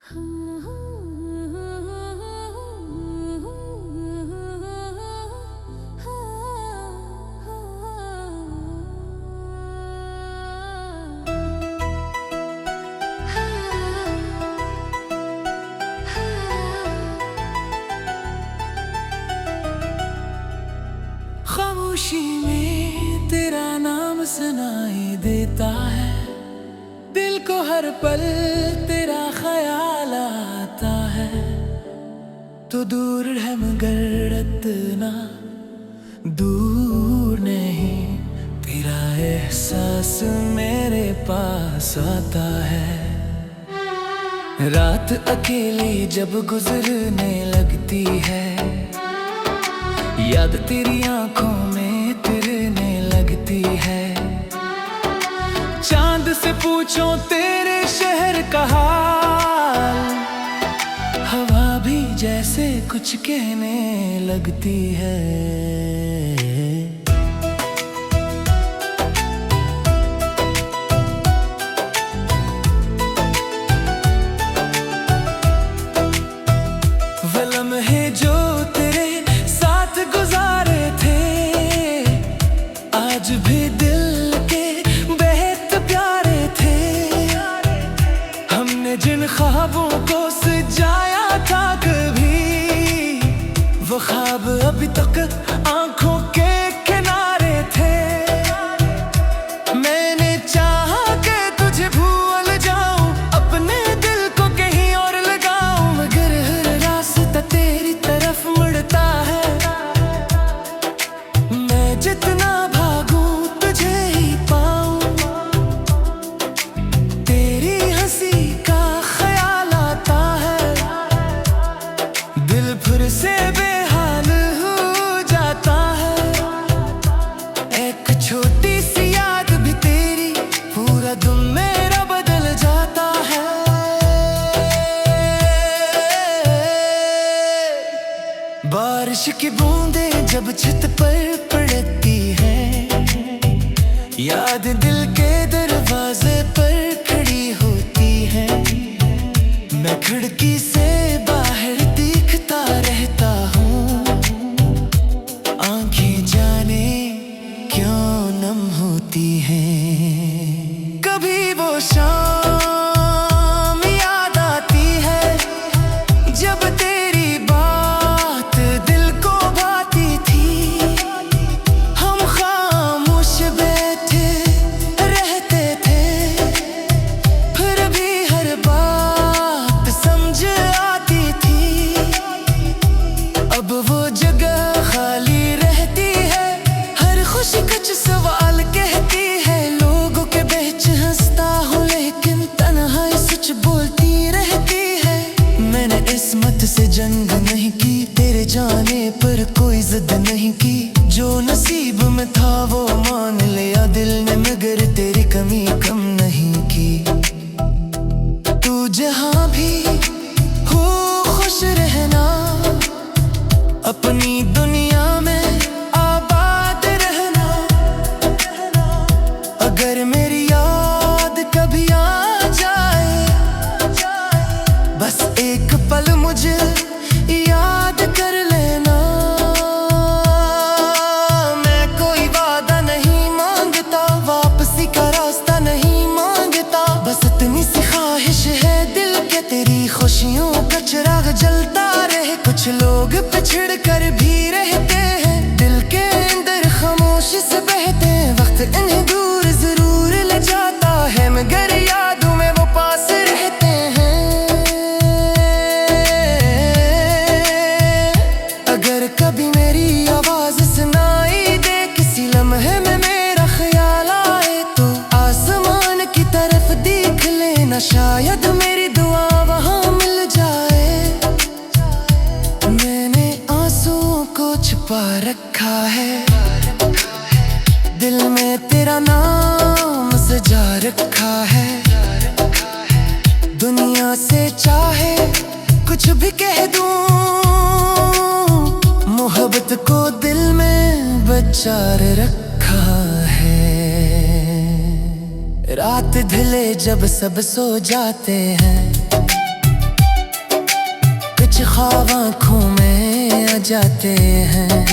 खामोशी में तेरा नाम सुनाई देता है, दिल को हर पल तेरा ख्याल आता है। तो दूर है मगर इतना दूर नहीं, तेरा एहसास मेरे पास आता है। रात अकेली जब गुजरने लगती है, याद तेरी आंखों में तिरने लगती है। चांद से पूछो तेरे शहर का हाल, हवा भी जैसे कुछ कहने लगती है। वो लम्हे जो तेरे साथ गुजारे थे, आज भी दिल के बेहद प्यारे थे। हमने जिन ख्वाबों को सजाया था कभी, वो ख्वाब अभी तक आंखों के किनारे थे। मैंने चाहा कि तुझे भूल जाऊं, अपने दिल को कहीं और लगाऊं, मगर हर रास्ता तेरी तरफ मुड़ता है। मैं जितना भागूं तुझे ही पाऊं, तेरी हंसी का ख्याल आता है। दिल फिर से बेहाल हो जाता है। एक छोटी सी याद भी तेरी, पूरा दिन मेरा बदल जाता है। बारिश की बूंदें जब छत पर पड़ती हैं, याद दिल के दरवाजे पर खड़ी होती है। मैं खिड़की से बाहर देखता रहता हूँ, आंखें जाने क्यों नम होती हैं। कभी वो शाम याद आती है, जब तेरी बात दिल को भाती थी। हम खामोश बैठे रहते थे, फिर भी हर बात समझ आती थी। अब वो जगह खाली रहती है, हर खुशी कुछ सवाल कहती है। लोगों के बीच हंसता हूँ लेकिन तन्हाई सच बोलती रहती है। मैंने किस्मत से जंग नहीं की, तेरे जाने पर कोई जिद नहीं की। जो नसीब में था वो मान लिया दिल ने, मगर तेरी कमी कम नहीं की। तू जहाँ भी हो खुश रहना, अपनी दुनिया में आबाद रहना। अगर मेरी याद कभी आ जाए, बस एक पल मुझे याद कर लेना। मैं कोई वादा नहीं मांगता, वापसी का रास्ता नहीं मांगता। बस इतनी सी ख्वाहिश है दिल के, तेरी खुशियों का चिराग जलता रहे। कुछ लोग पिछड़ कर भी रहते हैं, दिल के अंदर खामोशी से बहते हैं। वक्त इन्हें दूर जरूर ले जाता है, मगर यादों में वो पास रहते हैं। अगर कभी मेरी आवाज सुनाई दे, किसी लम्हे में मेरा ख्याल आए, तो आसमान की तरफ देख लेना, शायद मेरी दुआ वहाँ मिल जाए। मैंने आंसुओं को छुपा रखा है, दिल में तेरा नाम सजा रखा है। दुनिया से चाहे कुछ भी कह दूं, मोहब्बत को दिल में बचा रखा है। रात ढले जब सब सो जाते हैं, ख्वाब आँखों में आ जाते हैं।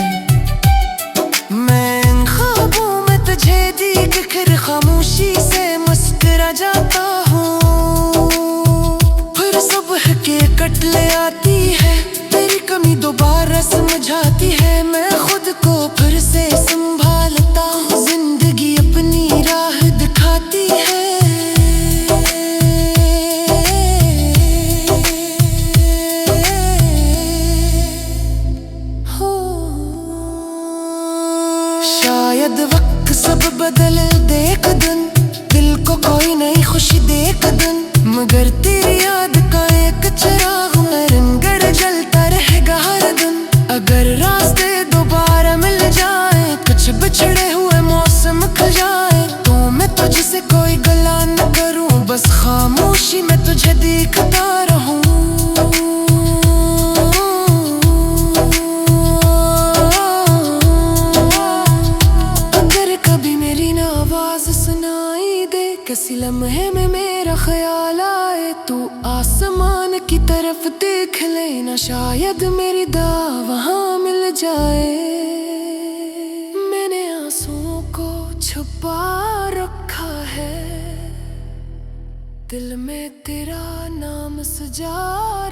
मैं इन ख्वाबों में तुझे देख कर खामोशी से मुस्कुरा जाता हूँ। फिर सुबह के कटले आती है, तेरी कमी दोबारा समझाती है। मैं खुद को फिर से संभालता हूँ, जिंदगी अपनी राह दिखाती है। शायद वक्त सब बदल दे एक दिन, दिल को कोई नई खुशी दे एक दिन, मगर तेरी याद का एक चिराग निरंतर जलता रहेगा हर दिन। अगर रास्ते दोबारा मिल जाए, कुछ बिछड़े हुए मौसम खिल जाए, तो मैं तुझसे कोई गला न करूं, बस खामोशी में तुझे देखता रहूं। किसी लम्हे में मेरा ख्याल आए, तू आसमान की तरफ देख लेना, शायद मेरी दुआ वहाँ मिल जाए। मैंने आंसुओं को छुपा रखा है, दिल में तेरा नाम सजा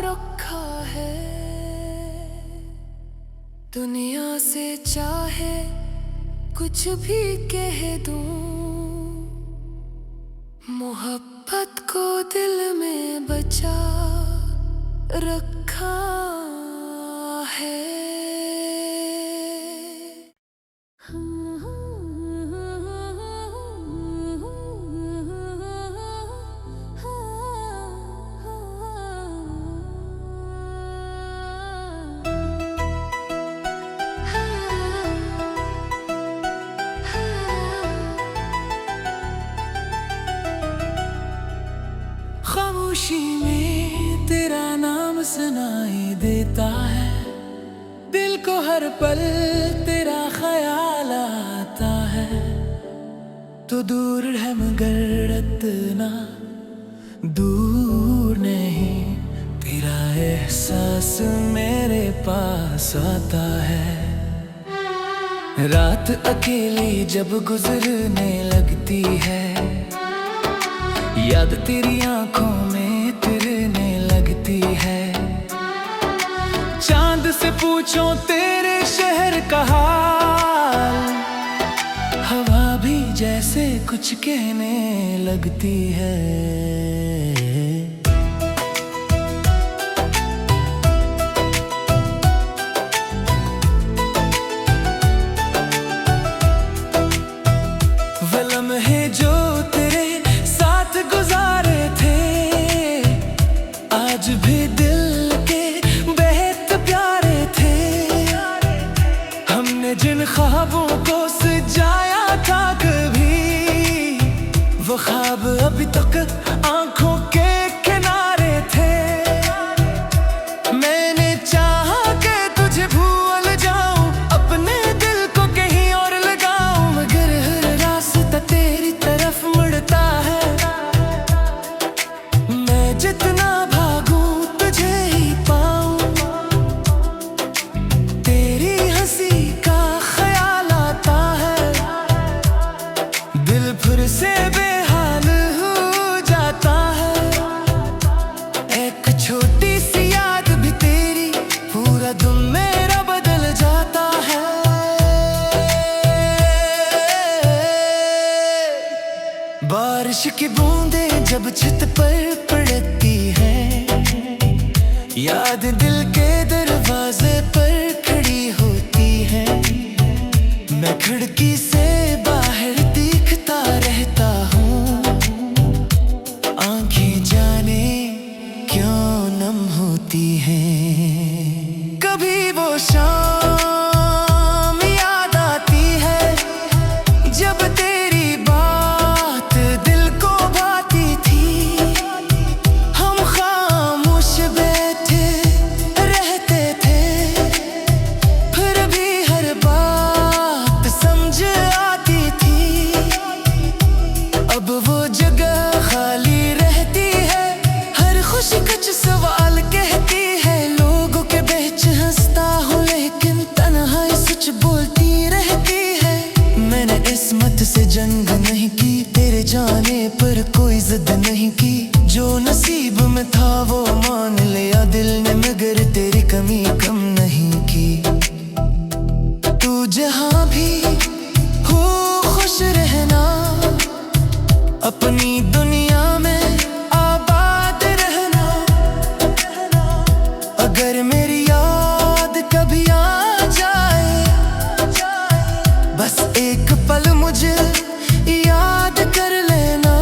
रखा है। दुनिया से चाहे कुछ भी कह दूं, मोहब्बत को दिल में बचा रखा है। खामोशी में तेरा नाम सुनाई देता है, दिल को हर पल तेरा ख्याल आता है। तो दूर है मगर इतना दूर नहीं, तेरा एहसास मेरे पास आता है। रात अकेली जब गुजरने लगती है, याद तेरी आंखों में तिरने लगती है। चांद से पूछो तेरे शहर का हाल, हवा भी जैसे कुछ कहने लगती है। वो लम्हे जो आज भी दिल के बेहद प्यारे थे, हमने जिन ख्वाबों को सजाया था कभी, वो ख्वाब अभी तक आंखों के किनारे थे। मैंने चाहा कि तुझे भूल जाऊं, अपने दिल को कहीं और लगाऊं, मगर हर रास्ता तेरी तरफ मुड़ता है। मैं जितना से बेहाल हो जाता है, एक छोटी सी याद भी तेरी, पूरा दिन मेरा बदल जाता है। बारिश की बूंदें जब छत पर पड़ती हैं, याद दिल के दरवाजे पर खड़ी होती है। मैं खिड़की से बाहर देखता रहता हूँ, आंखें जाने क्यों नम होती हैं। कभी वो शाम याद आती है, जब तेरी बात दिल को भाती थी। हम खामोश बैठे रहते थे, फिर भी हर बात समझ आती थी। अब वो जगह खाली रहती है, हर खुशी कुछ सवाल कहती है। लोगों में था वो मान लिया दिल ने, मगर तेरी कमी कम नहीं की। तू जहाँ भी हो खुश रहना, अपनी दुनिया में आबाद रहना। अगर मेरी याद कभी आ जाए, बस एक पल मुझे याद कर लेना।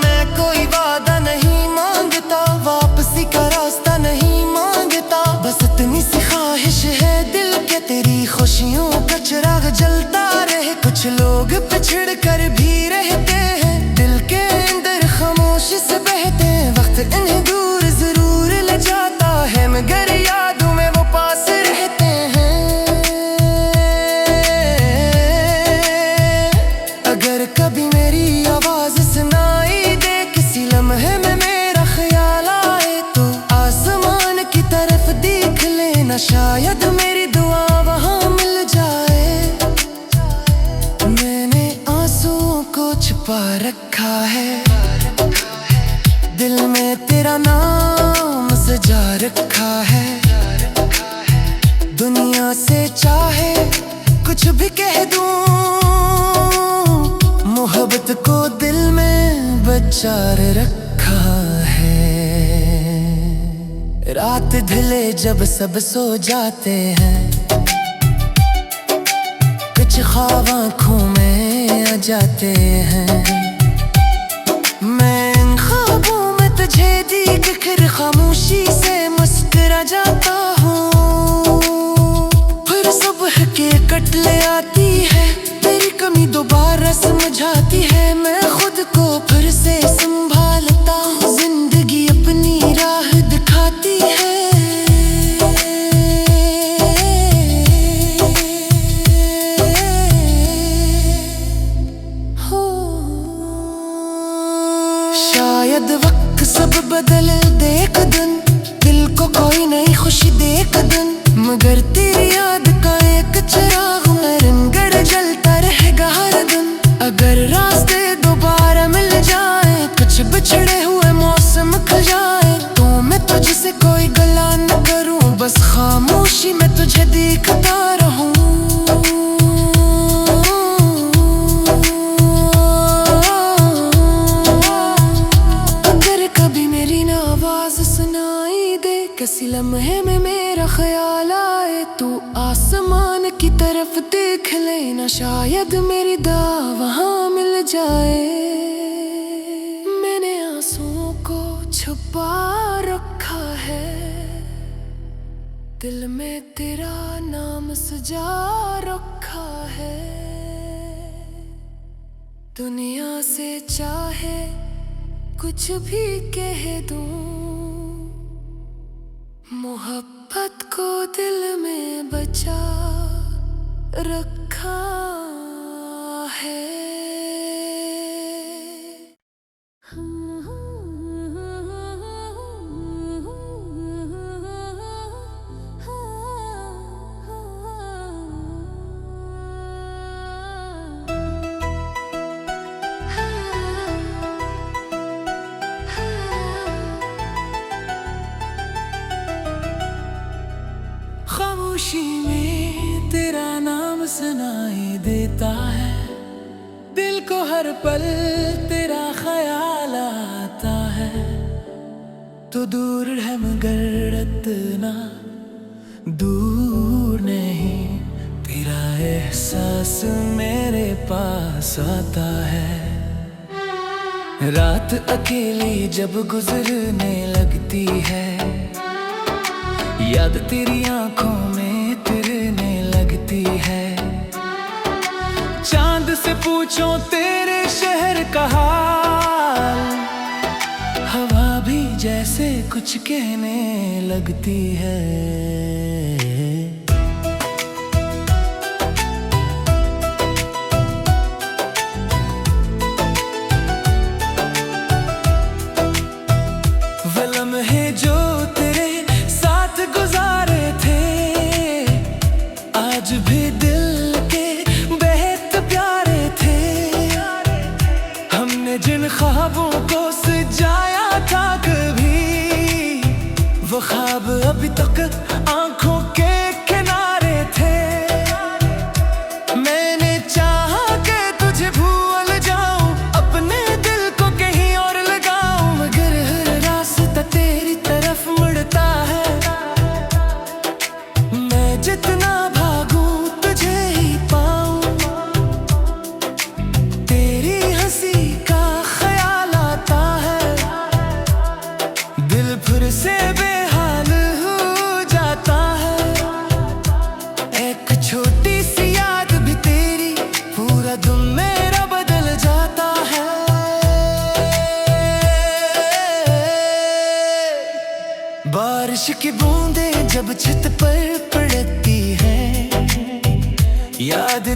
मैं कोई वादा नहीं मांगता, वापसी का रास्ता नहीं मांगता, बस इतनी सी ख्वाहिश है दिल के, तेरी खुशियों का चिराग जलता रहे। कुछ लोग पिछड़ कर भी रहते हैं, दिल के अंदर खामोशी से बहते हैं। वक्त इन्हें दूर जरूर ले जाता है, मगर यादों में वो पास रहते हैं। अगर कभी मेरी आवाज सुनाई दे, किसी लम्हे में मेरा ख्याल आए, तो आसमान की तरफ देख लेना, शायद मेरी दुआ वहाँ मिल जाए। मैंने आंसुओं को छुपा रखा है, दिल में तेरा नाम सजा रखा है। दुनिया से चाहे कुछ भी कह दूं, मोहब्बत को दिल में बचा रखा है। रात ढले जब सब सो जाते हैं, कुछ ख्वाब आँखों में आ जाते हैं। मैं इन ख्वाबों में तुझे देख कर खामोशी से मुस्कुरा जाता हूँ। फिर सुबह के कटले आती है, तेरी कमी दोबारा समझाती है। मैं खुद को फिर से संभालता हूँ, जिंदगी अपनी राह दिखाती है। शायद वक्त सब बदल दे एक दिन, दिल को कोई नई खुशी दे एक दिन, मगर तेरी याद का एक चिराग निरंतर जलता रहेगा हर दिन। अगर रास्ते दोबारा मिल जाए, कुछ बिछड़े हुए मौसम खल जाए, तो मैं तुझसे कोई गला न करूं, बस खामोशी में तुझे देखता रहूं। किसी लम्हे में मेरा ख्याल आए, तू आसमान की तरफ देख लेना, शायद मेरी दुआ वहाँ मिल जाए। मैंने आंसुओं को छुपा रखा है, दिल में तेरा नाम सजा रखा है। दुनिया से चाहे कुछ भी कह दूं, मोहब्बत को दिल में बचा रखा है। खामोशी में तेरा नाम सुनाई देता है, दिल को हर पल तेरा ख्याल आता है। तो दूर है मगर इतना दूर नहीं, तेरा एहसास मेरे पास आता है। रात अकेली जब गुजरने लगती है, याद तेरी आंखों में तिरने लगती है। चांद से पूछो तेरे शहर का हाल, हवा भी जैसे कुछ कहने लगती है। वो लम्हे जो तेरे साथ गुजारे थे, आज भी दिल के बेहद प्यारे थे। हमने जिन ख्वाबों को सजाया था कभी, वो ख्वाब अभी तक आंखों के किनारे थे। मैंने चाहा कि तुझे भूल जाऊं, अपने दिल को कहीं और लगाऊं, मगर हर रास्ता तेरी तरफ मुड़ता है। मैं जितना भागूं तुझे ही पाऊं, तेरी हंसी का ख्याल आता है, दिल फिर से बेहाल हो जाता है। एक छोटी सी याद भी तेरी पूरा दिन मेरा बदल जाता है। बारिश की बूंदें जब छत पर पड़ती हैं, याद